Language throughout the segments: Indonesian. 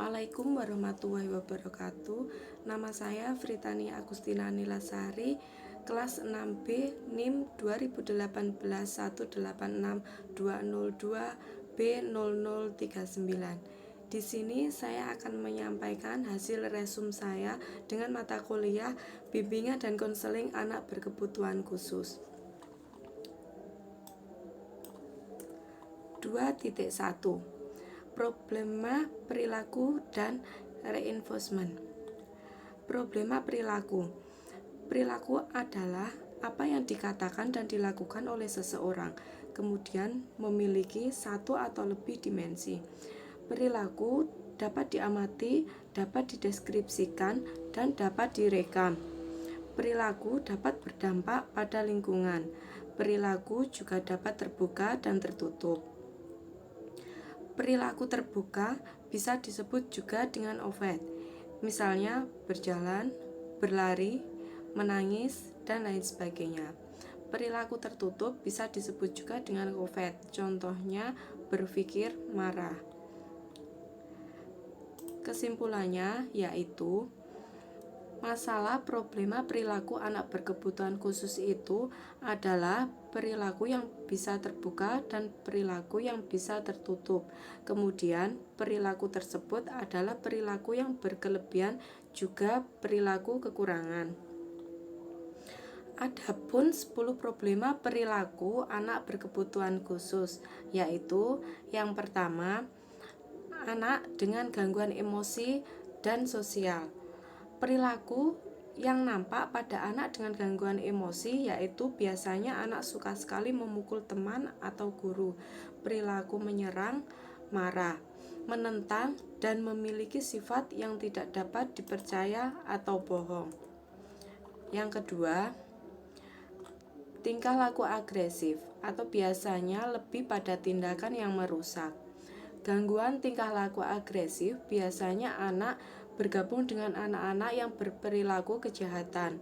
Assalamualaikum warahmatullahi wabarakatuh. Nama saya Fritani Agustina Nilasari, kelas 6B NIM 2018-186202B0039. Di sini saya akan menyampaikan hasil resum saya dengan mata kuliah Bimbingan dan Konseling Anak Berkebutuhan Khusus. 2.1 Problema perilaku dan reinforcement. Problema perilaku. Perilaku adalah apa yang dikatakan dan dilakukan oleh seseorang, kemudian memiliki satu atau lebih dimensi. Perilaku dapat diamati, dapat dideskripsikan, dan dapat direkam. Perilaku dapat berdampak pada lingkungan. Perilaku juga dapat terbuka dan tertutup. Perilaku terbuka bisa disebut juga dengan overt, misalnya berjalan, berlari, menangis, dan lain sebagainya. Perilaku tertutup bisa disebut juga dengan covert, contohnya berpikir, marah. Kesimpulannya yaitu masalah problema perilaku anak berkebutuhan khusus itu adalah perilaku yang bisa terbuka dan perilaku yang bisa tertutup. Kemudian perilaku tersebut adalah perilaku yang berkelebihan juga perilaku kekurangan. Adapun 10 problema perilaku anak berkebutuhan khusus, yaitu yang pertama, anak dengan gangguan emosi dan sosial. Perilaku yang nampak pada anak dengan gangguan emosi yaitu biasanya anak suka sekali memukul teman atau guru, perilaku menyerang, marah, menentang, dan memiliki sifat yang tidak dapat dipercaya atau bohong. Yang kedua, tingkah laku agresif atau biasanya lebih pada tindakan yang merusak. Gangguan tingkah laku agresif biasanya anak bergabung dengan anak-anak yang berperilaku kejahatan,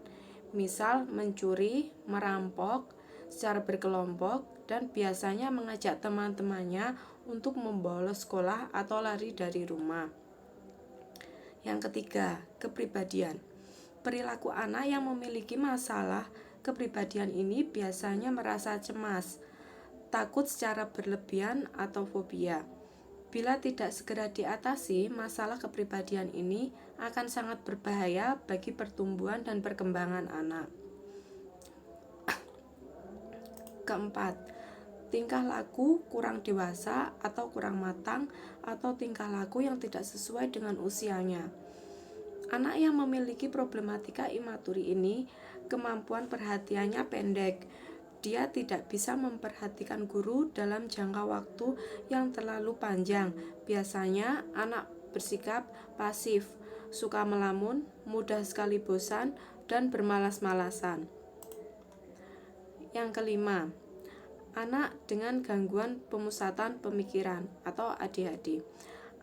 misal mencuri, merampok secara berkelompok, dan biasanya mengajak teman-temannya untuk membolos sekolah atau lari dari rumah. Yang ketiga, kepribadian. Perilaku anak yang memiliki masalah kepribadian ini biasanya merasa cemas, takut secara berlebihan, atau fobia. Bila tidak segera diatasi, masalah kepribadian ini akan sangat berbahaya bagi pertumbuhan dan perkembangan anak. Keempat, tingkah laku kurang dewasa atau kurang matang atau tingkah laku yang tidak sesuai dengan usianya. Anak yang memiliki problematika imaturi ini, kemampuan perhatiannya pendek. Dia tidak bisa memperhatikan guru dalam jangka waktu yang terlalu panjang. Biasanya anak bersikap pasif, suka melamun, mudah sekali bosan, dan bermalas-malasan. Yang kelima, anak dengan gangguan pemusatan pemikiran atau ADHD.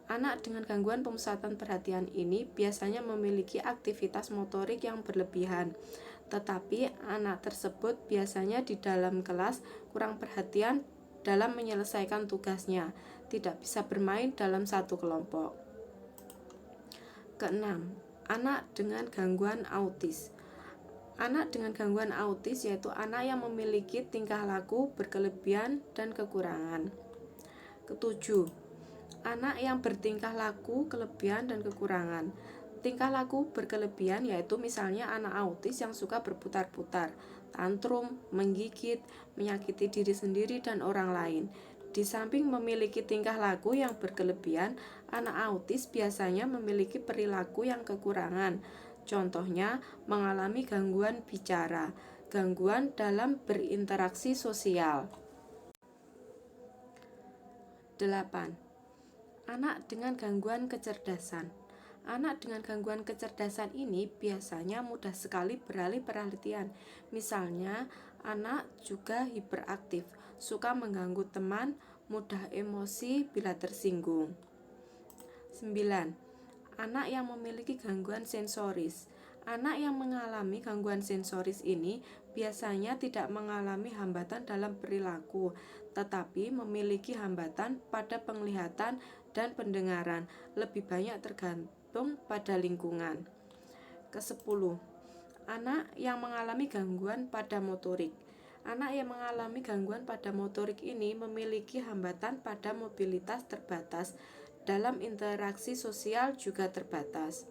Anak dengan gangguan pemusatan perhatian ini biasanya memiliki aktivitas motorik yang berlebihan, tetapi anak tersebut biasanya di dalam kelas kurang perhatian dalam menyelesaikan tugasnya, tidak bisa bermain dalam satu kelompok. Keenam, anak dengan gangguan autis. Anak dengan gangguan autis yaitu anak yang memiliki tingkah laku berkelebihan dan kekurangan. Ketujuh, anak yang bertingkah laku kelebihan dan kekurangan. Tingkah laku berkelebihan yaitu misalnya anak autis yang suka berputar-putar, tantrum, menggigit, menyakiti diri sendiri dan orang lain. Di samping memiliki tingkah laku yang berkelebihan, anak autis biasanya memiliki perilaku yang kekurangan. Contohnya, mengalami gangguan bicara, gangguan dalam berinteraksi sosial. 8. Anak dengan gangguan kecerdasan. Anak dengan gangguan kecerdasan ini biasanya mudah sekali beralih perhatian. Misalnya, anak juga hiperaktif, suka mengganggu teman, mudah emosi bila tersinggung. 9. Anak yang memiliki gangguan sensoris. Anak yang mengalami gangguan sensoris ini biasanya tidak mengalami hambatan dalam perilaku, tetapi memiliki hambatan pada penglihatan dan pendengaran, lebih banyak tergantung pada lingkungan. Ke-10. Anak yang mengalami gangguan pada motorik. Anak yang mengalami gangguan pada motorik ini memiliki hambatan pada mobilitas terbatas, dalam interaksi sosial juga terbatas.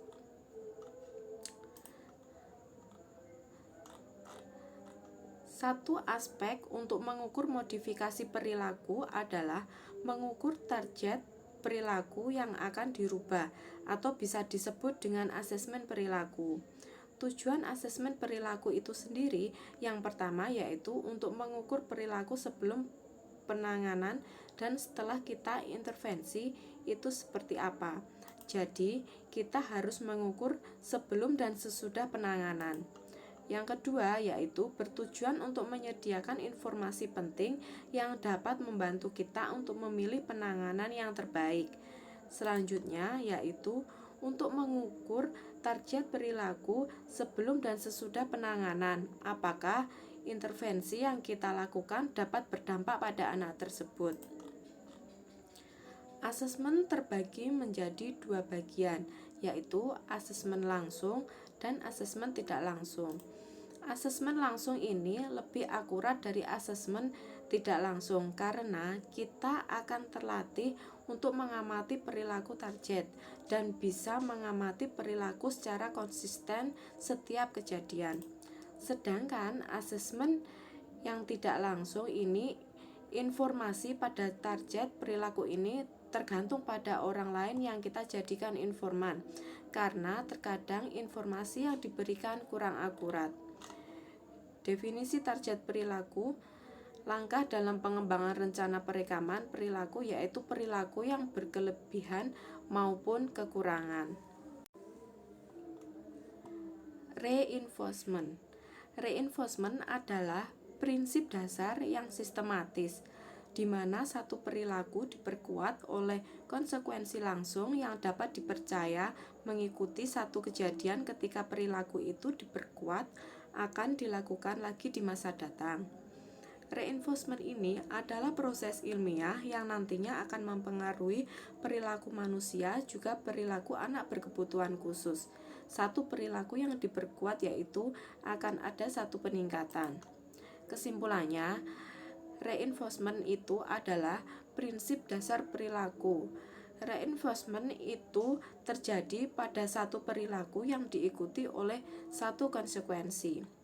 Satu aspek untuk mengukur modifikasi perilaku adalah mengukur target perilaku yang akan dirubah, atau bisa disebut dengan asesmen perilaku. Tujuan asesmen perilaku itu sendiri yang pertama yaitu untuk mengukur perilaku sebelum penanganan dan setelah kita intervensi itu seperti apa. Jadi, kita harus mengukur sebelum dan sesudah penanganan. Yang kedua yaitu bertujuan untuk menyediakan informasi penting yang dapat membantu kita untuk memilih penanganan yang terbaik. Selanjutnya yaitu untuk mengukur target perilaku sebelum dan sesudah penanganan. Apakah intervensi yang kita lakukan dapat berdampak pada anak tersebut. Asesmen terbagi menjadi dua bagian, yaitu asesmen langsung dan asesmen tidak langsung. Asesmen langsung ini lebih akurat dari asesmen tidak langsung karena kita akan terlatih untuk mengamati perilaku target dan bisa mengamati perilaku secara konsisten setiap kejadian. Sedangkan asesmen yang tidak langsung ini, informasi pada target perilaku ini tergantung pada orang lain yang kita jadikan informan, karena terkadang informasi yang diberikan kurang akurat. Definisi target perilaku. Langkah dalam pengembangan rencana perekaman perilaku yaitu perilaku yang berkelebihan maupun kekurangan. Reinforcement. Reinforcement adalah prinsip dasar yang sistematis, di mana satu perilaku diperkuat oleh konsekuensi langsung yang dapat dipercaya mengikuti satu kejadian ketika perilaku itu diperkuat akan dilakukan lagi di masa datang. Reinforcement ini adalah proses ilmiah yang nantinya akan mempengaruhi perilaku manusia juga perilaku anak berkebutuhan khusus. Satu perilaku yang diperkuat yaitu akan ada satu peningkatan. Kesimpulannya, reinforcement itu adalah prinsip dasar perilaku. Reinforcement itu terjadi pada satu perilaku yang diikuti oleh satu konsekuensi.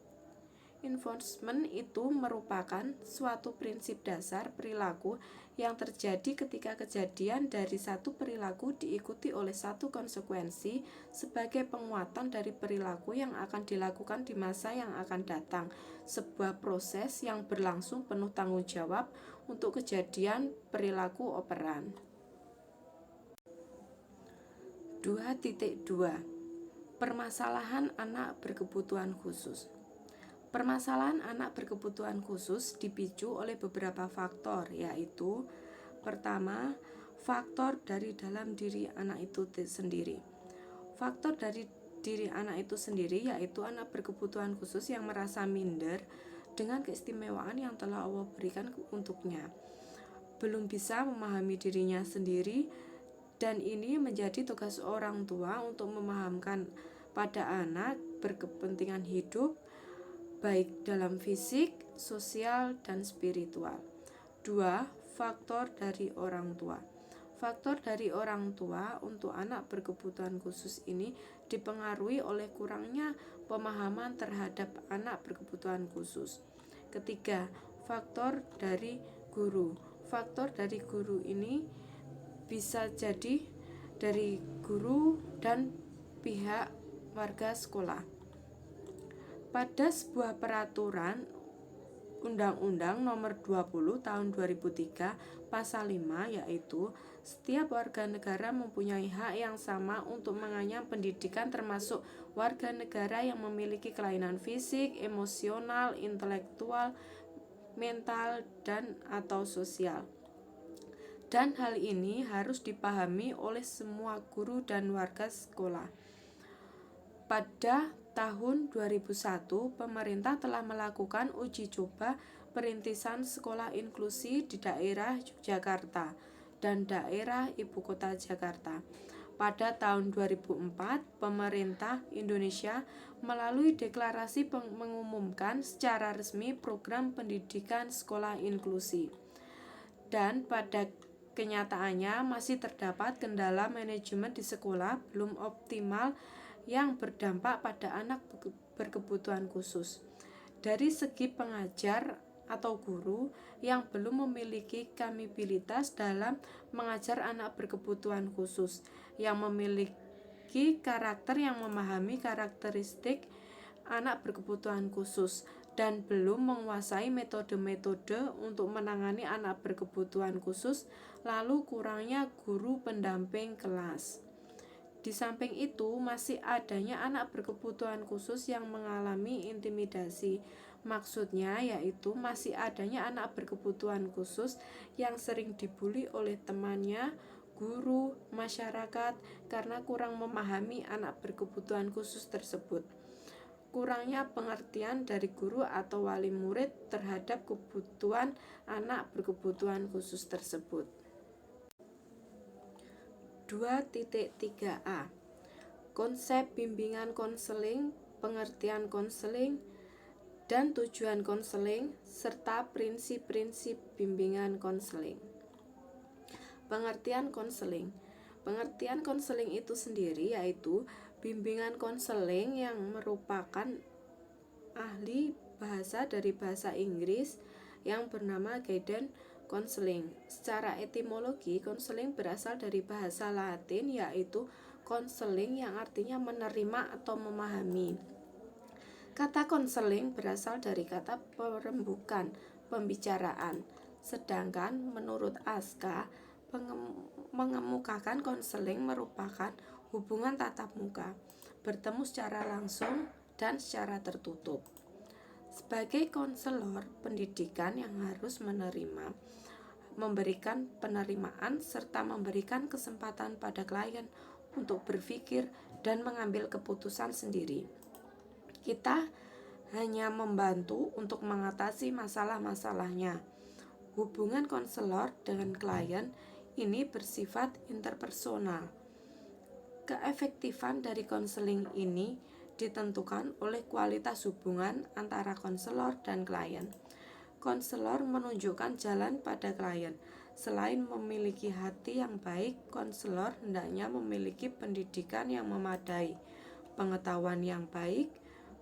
Reinforcement itu merupakan suatu prinsip dasar perilaku yang terjadi ketika kejadian dari satu perilaku diikuti oleh satu konsekuensi sebagai penguatan dari perilaku yang akan dilakukan di masa yang akan datang. Sebuah proses yang berlangsung penuh tanggung jawab untuk kejadian perilaku operan. 2.2 Permasalahan anak berkebutuhan khusus. Permasalahan anak berkebutuhan khusus dipicu oleh beberapa faktor, yaitu pertama, faktor dari dalam diri anak itu sendiri. Faktor dari diri anak itu sendiri yaitu anak berkebutuhan khusus yang merasa minder dengan keistimewaan yang telah Allah berikan untuknya, belum bisa memahami dirinya sendiri, dan ini menjadi tugas orang tua untuk memahamkan pada anak berkepentingan hidup baik dalam fisik, sosial, dan spiritual. 2. Faktor dari orang tua. Faktor dari orang tua untuk anak berkebutuhan khusus ini dipengaruhi oleh kurangnya pemahaman terhadap anak berkebutuhan khusus. Ketiga, faktor dari guru. Faktor dari guru ini bisa jadi dari guru dan pihak warga sekolah. Pada sebuah peraturan Undang-Undang Nomor 20 Tahun 2003 Pasal 5 yaitu setiap warga negara mempunyai hak yang sama untuk mengenyam pendidikan termasuk warga negara yang memiliki kelainan fisik, emosional, intelektual, mental, dan atau sosial. Dan hal ini harus dipahami oleh semua guru dan warga sekolah. Pada tahun 2001, pemerintah telah melakukan uji coba perintisan sekolah inklusi di daerah Yogyakarta dan daerah Ibu Kota Jakarta. Pada tahun 2004, pemerintah Indonesia melalui deklarasi mengumumkan secara resmi program pendidikan sekolah inklusi. Dan pada kenyataannya masih terdapat kendala manajemen di sekolah belum optimal yang berdampak pada anak berkebutuhan khusus. Dari segi pengajar atau guru yang belum memiliki kapabilitas dalam mengajar anak berkebutuhan khusus, yang memiliki karakter yang memahami karakteristik anak berkebutuhan khusus, dan belum menguasai metode-metode untuk menangani anak berkebutuhan khusus, lalu kurangnya guru pendamping kelas. Di samping itu, masih adanya anak berkebutuhan khusus yang mengalami intimidasi. Maksudnya yaitu masih adanya anak berkebutuhan khusus yang sering dibully oleh temannya, guru, masyarakat karena kurang memahami anak berkebutuhan khusus tersebut. Kurangnya pengertian dari guru atau wali murid terhadap kebutuhan anak berkebutuhan khusus tersebut. 2.3a Konsep bimbingan konseling, pengertian konseling, dan tujuan konseling, serta prinsip-prinsip bimbingan konseling. Pengertian konseling. Pengertian konseling itu sendiri yaitu bimbingan konseling yang merupakan ahli bahasa dari bahasa Inggris yang bernama guidance counseling. Secara etimologi, konseling berasal dari bahasa Latin yaitu konseling yang artinya menerima atau memahami. Kata konseling berasal dari kata perembukan, pembicaraan. Sedangkan menurut Aska, mengemukakan konseling merupakan hubungan tatap muka, bertemu secara langsung dan secara tertutup. Sebagai konselor pendidikan yang harus memberikan penerimaan serta memberikan kesempatan pada klien untuk berpikir dan mengambil keputusan sendiri. Kita hanya membantu untuk mengatasi masalah-masalahnya. Hubungan konselor dengan klien ini bersifat interpersonal. Keefektifan dari konseling ini ditentukan oleh kualitas hubungan antara konselor dan klien. Konselor menunjukkan jalan pada klien. Selain memiliki hati yang baik, konselor hendaknya memiliki pendidikan yang memadai, pengetahuan yang baik,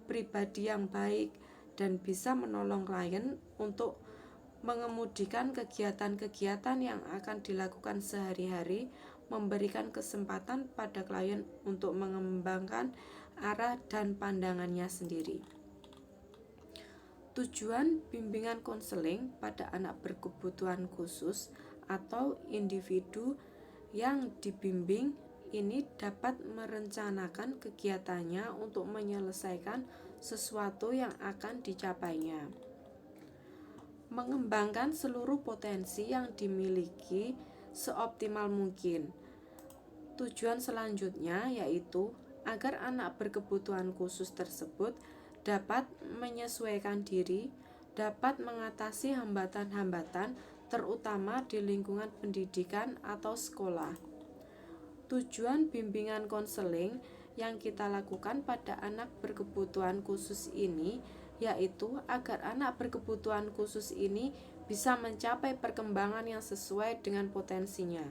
pribadi yang baik, dan bisa menolong klien untuk mengemudikan kegiatan-kegiatan yang akan dilakukan sehari-hari, memberikan kesempatan pada klien untuk mengembangkan arah dan pandangannya sendiri. Tujuan bimbingan konseling pada anak berkebutuhan khusus atau individu yang dibimbing ini dapat merencanakan kegiatannya untuk menyelesaikan sesuatu yang akan dicapainya. Mengembangkan seluruh potensi yang dimiliki seoptimal mungkin. Tujuan selanjutnya yaitu agar anak berkebutuhan khusus tersebut dapat menyesuaikan diri, dapat mengatasi hambatan-hambatan terutama di lingkungan pendidikan atau sekolah. Tujuan bimbingan konseling yang kita lakukan pada anak berkebutuhan khusus ini yaitu agar anak berkebutuhan khusus ini bisa mencapai perkembangan yang sesuai dengan potensinya.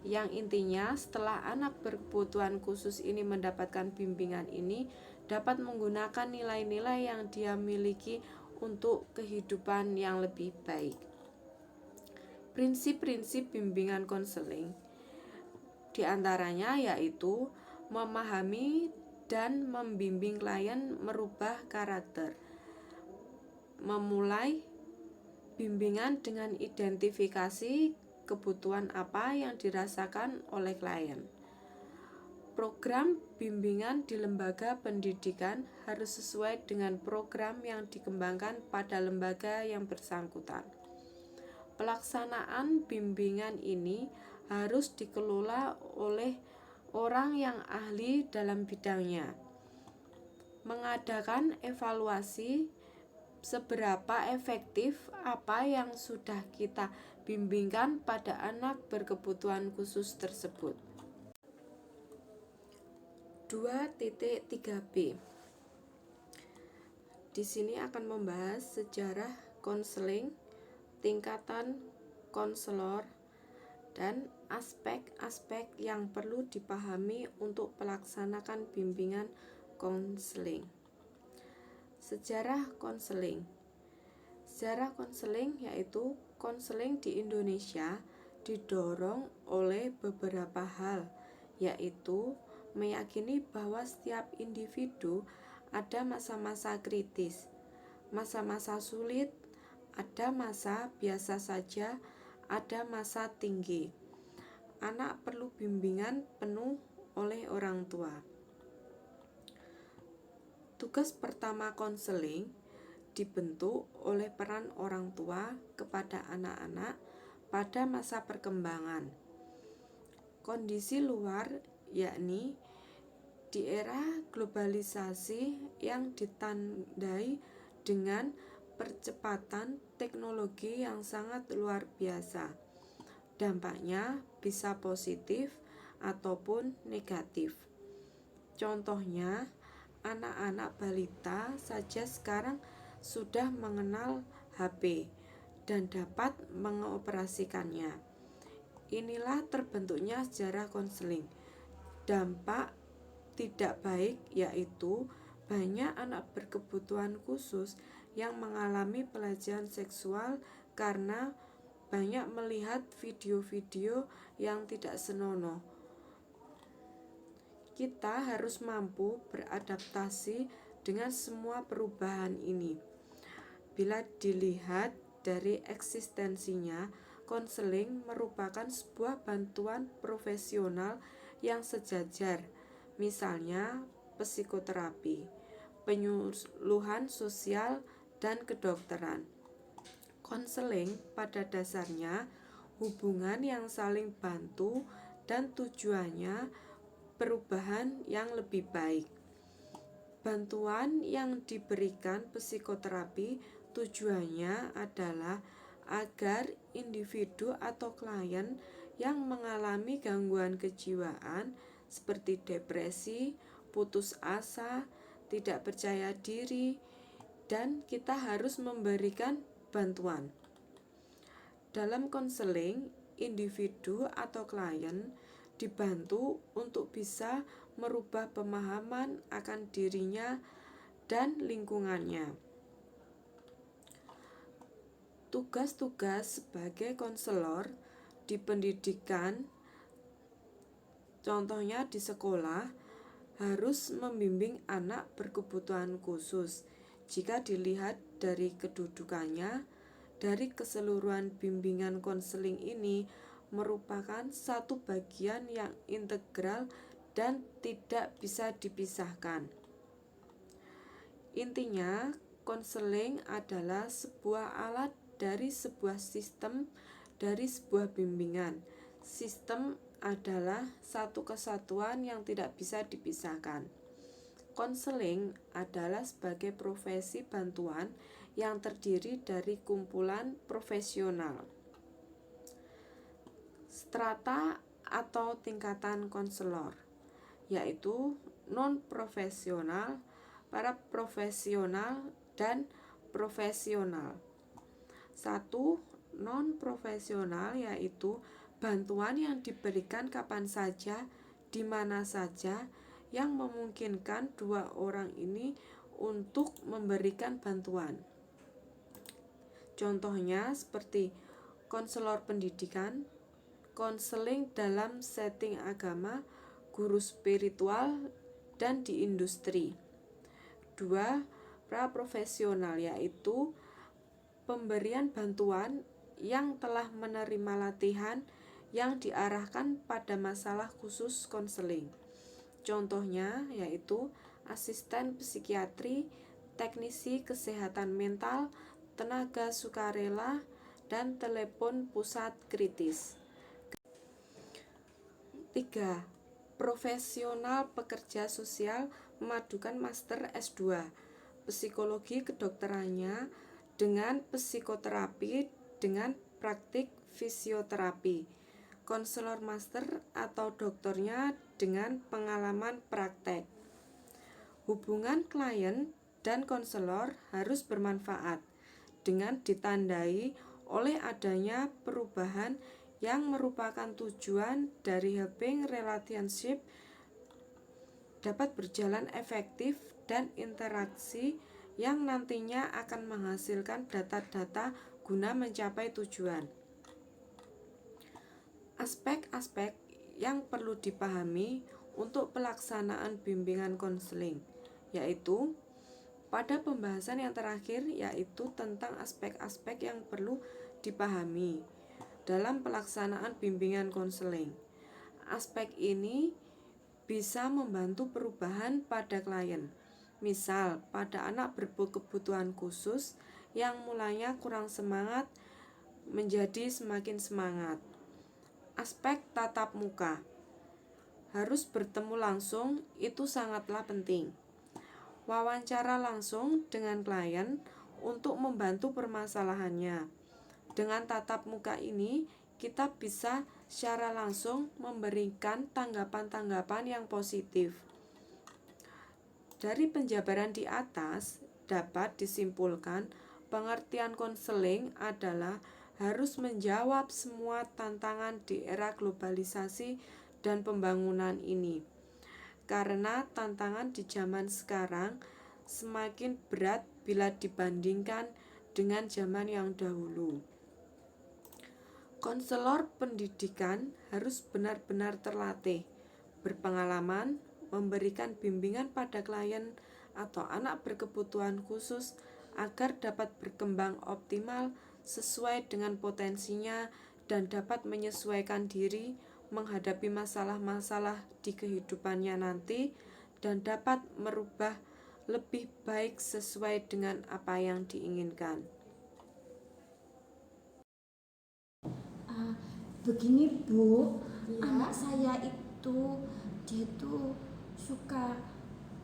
Yang intinya setelah anak berkebutuhan khusus ini mendapatkan bimbingan ini dapat menggunakan nilai-nilai yang dia miliki untuk kehidupan yang lebih baik. Prinsip-prinsip bimbingan konseling di antaranya yaitu memahami dan membimbing klien merubah karakter. Memulai bimbingan dengan identifikasi kebutuhan apa yang dirasakan oleh klien. Program bimbingan di lembaga pendidikan harus sesuai dengan program yang dikembangkan pada lembaga yang bersangkutan. Pelaksanaan bimbingan ini harus dikelola oleh orang yang ahli dalam bidangnya. mengadakan evaluasi seberapa efektif apa yang sudah kita bimbingkan pada anak berkebutuhan khusus tersebut. 2.3b. Di sini akan membahas sejarah konseling, tingkatan konselor, dan aspek-aspek yang perlu dipahami untuk melaksanakan bimbingan konseling. Sejarah konseling. Sejarah konseling yaitu konseling di Indonesia didorong oleh beberapa hal, yaitu meyakini bahwa setiap individu ada masa-masa kritis, masa-masa sulit, ada masa biasa saja, ada masa tinggi. Anak perlu bimbingan penuh oleh orang tua. Tugas pertama konseling dibentuk oleh peran orang tua kepada anak-anak pada masa perkembangan. Kondisi luar, yakni di era globalisasi yang ditandai dengan percepatan teknologi yang sangat luar biasa. Dampaknya bisa positif ataupun negatif. Contohnya, anak-anak balita saja sekarang sudah mengenal HP dan dapat mengoperasikannya. Inilah terbentuknya sejarah konseling. Dampak tidak baik yaitu banyak anak berkebutuhan khusus yang mengalami pelecehan seksual karena banyak melihat video-video yang tidak senonoh. Kita harus mampu beradaptasi dengan semua perubahan ini. Bila dilihat dari eksistensinya, konseling merupakan sebuah bantuan profesional yang sejajar, misalnya psikoterapi, penyuluhan sosial, dan kedokteran. Konseling pada dasarnya hubungan yang saling bantu dan tujuannya perubahan yang lebih baik. Bantuan yang diberikan psikoterapi tujuannya adalah agar individu atau klien yang mengalami gangguan kejiwaan seperti depresi, putus asa, tidak percaya diri, dan kita harus memberikan bantuan. Dalam konseling, individu atau klien dibantu untuk bisa merubah pemahaman akan dirinya dan lingkungannya. Tugas-tugas sebagai konselor di pendidikan, contohnya di sekolah, harus membimbing anak berkebutuhan khusus. Jika dilihat dari kedudukannya, dari keseluruhan bimbingan konseling ini merupakan satu bagian yang integral dan tidak bisa dipisahkan. Intinya, konseling adalah sebuah alat dari sebuah sistem, dari sebuah bimbingan. Sistem adalah satu kesatuan yang tidak bisa dipisahkan. Konseling adalah sebagai profesi bantuan yang terdiri dari kumpulan profesional. Strata atau tingkatan konselor, yaitu non-profesional, para profesional, dan profesional. 1. Non-profesional yaitu bantuan yang diberikan kapan saja, di mana saja, yang memungkinkan dua orang ini untuk memberikan bantuan. Contohnya seperti konselor pendidikan, konseling dalam setting agama, guru spiritual, dan di industri. 2. Praprofesional yaitu pemberian bantuan yang telah menerima latihan yang diarahkan pada masalah khusus konseling. Contohnya yaitu asisten psikiatri, teknisi kesehatan mental, tenaga sukarela, dan telepon pusat kritis. 3. Profesional pekerja sosial memadukan master S2 psikologi kedokterannya dengan psikoterapi dengan praktik fisioterapi, konselor master atau doktornya dengan pengalaman praktek. Hubungan klien dan konselor harus bermanfaat dengan ditandai oleh adanya perubahan yang merupakan tujuan dari helping relationship dapat berjalan efektif dan interaksi yang nantinya akan menghasilkan data-data guna mencapai tujuan. Aspek-aspek yang perlu dipahami untuk pelaksanaan bimbingan konseling, yaitu pada pembahasan yang terakhir yaitu tentang aspek-aspek yang perlu dipahami dalam pelaksanaan bimbingan konseling. Aspek ini bisa membantu perubahan pada klien. Misal, pada anak berkebutuhan khusus yang mulanya kurang semangat menjadi semakin semangat. Aspek tatap muka harus bertemu langsung, itu sangatlah penting. Wawancara langsung dengan klien untuk membantu permasalahannya. Dengan tatap muka ini, kita bisa secara langsung memberikan tanggapan-tanggapan yang positif. Dari penjabaran di atas dapat disimpulkan pengertian konseling adalah harus menjawab semua tantangan di era globalisasi dan pembangunan ini. Karena tantangan di zaman sekarang semakin berat bila dibandingkan dengan zaman yang dahulu. Konselor pendidikan harus benar-benar terlatih, berpengalaman, memberikan bimbingan pada klien atau anak berkebutuhan khusus agar dapat berkembang optimal sesuai dengan potensinya dan dapat menyesuaikan diri menghadapi masalah-masalah di kehidupannya nanti dan dapat merubah lebih baik sesuai dengan apa yang diinginkan. Begini Bu, anak saya itu dia tuh suka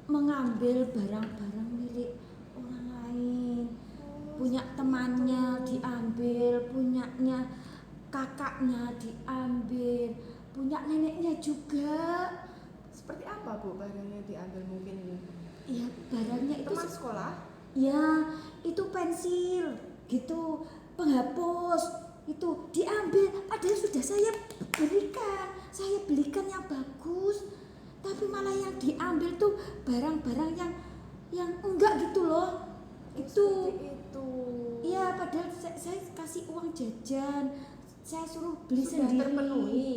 mengambil barang-barang milik orang lain. Punya temannya diambil, punyanya kakaknya diambil, punya neneknya juga. Seperti apa Bu barangnya diambil mungkin ini? Ya barangnya itu teman sekolah? Ya itu pensil gitu, penghapus itu diambil. Padahal sudah saya belikan yang bagus, tapi malah yang diambil tuh barang-barang yang enggak gitu loh. Itu. Iya, padahal saya kasih uang jajan, saya suruh beli sudah sendiri. Terpenuhi.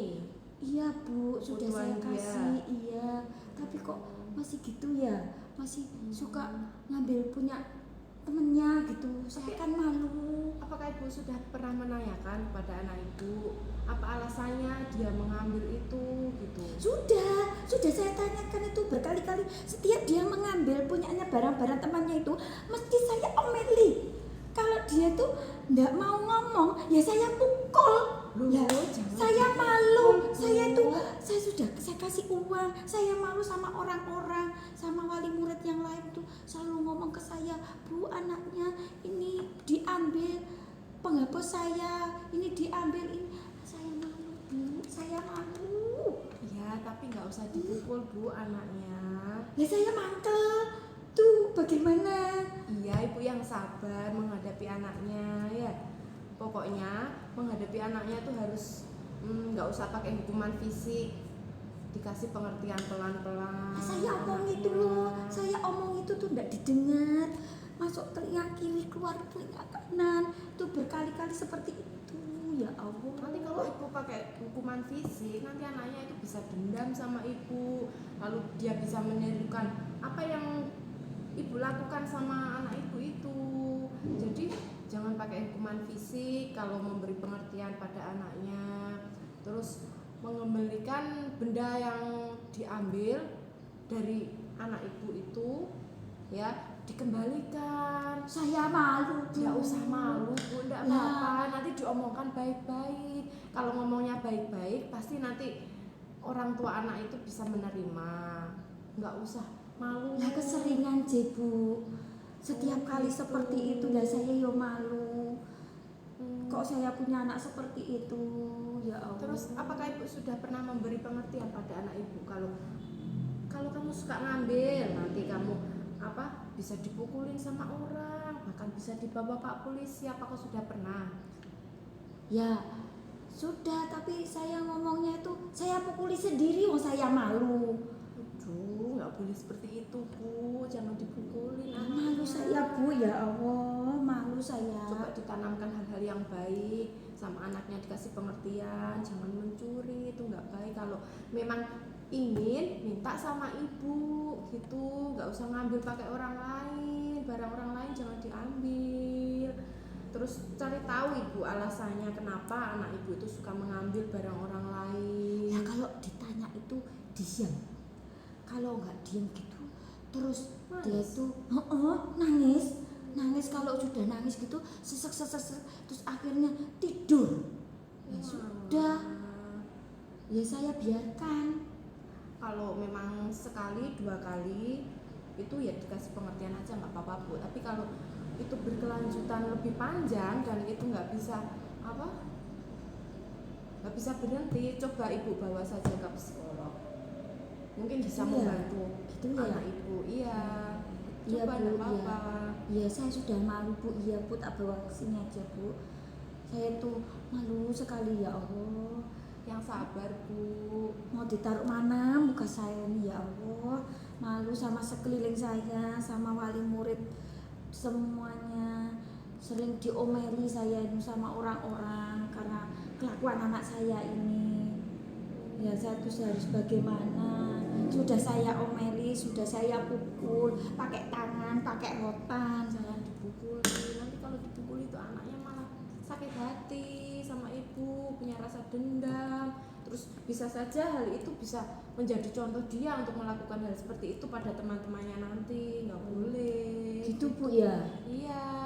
Iya Bu, sudah saya kasih. Dia. Iya, tapi kok masih gitu ya, masih suka ngambil punya temennya gitu. Saya kan malu. Apakah Ibu sudah pernah menanyakan pada anak Ibu apa alasannya dia mengambil itu gitu? Sudah saya tanyakan itu berkali-kali. Setiap dia mengambil punyanya barang-barang temannya itu, mesti saya omeli. Kalau dia tuh nggak mau ngomong, ya saya pukul. Ya, saya malu. Saya kasih uang. Saya malu sama orang-orang, sama wali murid yang lain tuh selalu ngomong ke saya, Bu, anaknya ini diambil penghapus saya, ini diambil ini. Saya malu Bu, saya malu. Ya, tapi nggak usah dipukul Bu anaknya. Ya saya mantel. Tuh bagaimana? Iya, Ibu yang sabar menghadapi anaknya ya. Pokoknya menghadapi anaknya tuh harus nggak usah pakai hukuman fisik, dikasih pengertian pelan-pelan. Saya omong itu loh, saya omong itu tuh nggak didengar, masuk telinga kiri keluar telinga kanan, tuh berkali-kali seperti itu. Ya Allah. Nanti kalau Ibu pakai hukuman fisik, nanti anaknya itu bisa dendam sama Ibu, lalu dia bisa menirukan apa yang Ibu lakukan sama anak Ibu itu. Jadi jangan pakai hukuman fisik kalau memberi pengertian pada anaknya. Terus mengembalikan benda yang diambil dari anak Ibu itu ya, dikembalikan. Saya malu Bu. Tidak usah malu Bu, tidak apa-apa. Nanti diomongkan baik-baik. Kalau ngomongnya baik-baik, pasti nanti orang tua anak itu bisa menerima. Nggak usah malu. Ya keseringan je Bu. Setiap kali gitu. seperti itu ya saya yo malu. Hmm. Kok saya punya anak seperti itu? Ya Allah. Terus apakah ibu sudah pernah memberi pengertian pada anak ibu kalau kamu suka ngambil nanti kamu bisa dipukulin sama orang, bahkan bisa dibawa Pak polisi? Apakah sudah pernah? Ya sudah, tapi saya ngomongnya itu saya pukuli sendiri, wong saya malu. Aduh, nggak boleh seperti itu Bu, jangan dipukulin anaknya. Malu saya Bu, ya Allah, malu saya. Coba ditanamkan hal-hal yang baik sama anaknya, dikasih pengertian, jangan mencuri, itu nggak baik. Kalau memang ingin, minta sama ibu gitu, nggak usah ngambil pakai orang lain, barang orang lain jangan diambil. Terus cari tahu ibu alasannya kenapa anak ibu itu suka mengambil barang orang lain. Ya kalau ditanya itu diam, kalau nggak diam gitu terus dia itu nangis, kalau sudah nangis gitu sesek terus akhirnya tidur. Ya sudah, ya saya biarkan. Kalau memang sekali 2 kali itu ya dikasih pengertian aja, nggak apa-apa Bu. Tapi kalau itu berkelanjutan lebih panjang dan itu nggak bisa berhenti, coba ibu bawa saja ke psikolog, mungkin bisa Iya, membantu gitu ya. anak ibu. Iya, Iya coba Bu, nggak apa-apa. Iya saya sudah malu Bu. Iya Bu, tak bawa ke sini aja Bu. Saya tuh malu sekali, ya Allah. Yang sabar Bu. Mau ditaruh mana muka saya ini, ya Allah. Malu sama sekeliling saya, sama wali murid semuanya. Sering diomeli saya ini sama orang-orang karena kelakuan anak saya ini. Ya saya tuh harus bagaimana? Sudah saya omeli, sudah saya pukul, pakai tangan, pakai rotan. Jangan dipukuli, nanti kalau dipukuli itu anaknya malah sakit hati sama ibu, punya rasa dendam. Terus bisa saja hal itu bisa menjadi contoh dia untuk melakukan hal seperti itu pada teman-temannya nanti. Nggak boleh Gitu Bu ya. iya.